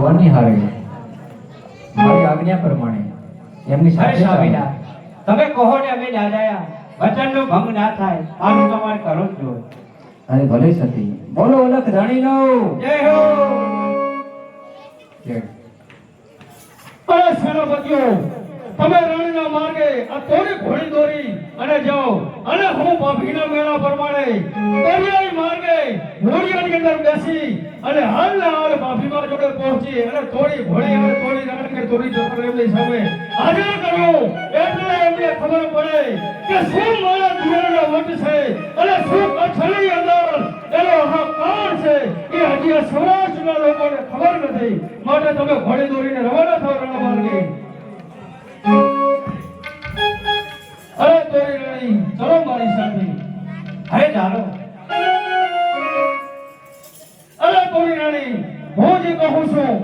વની હારે મારી આજ્ઞા પ્રમાણે એમની સાથે સ્વામીના તમે કહો ને અમે દાદાયા વચનનો ભંગ ના થાય આનું તમારે કરો જ જોઈએ. અને ભલે સતી બોલો અલખ ધણીનો જય હો. જય. અરે સેનાપતિઓ, તમે રણના માર્ગે આ તોડી ઘોડી દોરી અને જાઓ અને હું પાપીના મેળા પ્રમાણે દરિયાઈ માર્ગે ઘોડિયાની અંદર બેસી અને હાલના હાલ પાપીમાં જોડે પહોંચી અને તોડી ઘોડી અને તોડી રણને તોડી જતો એમની સામે હાજર કરું એટલે એમને ખબર પડે કે શું મારા જીવનનો વટ છે અને શું કચ્છની અંદર એનો હકાર છે એ હજી આ સૌરાષ્ટ્રના લોકોને ખબર નથી. માટે તમે ઘોડી દોરીને રવાના થાવ રણ માર્ગે. અરે તોરી રાણી, ચલો મારી સાથે. હવે ચાલો. અરે તોરી રાણી, હું જે કહું છું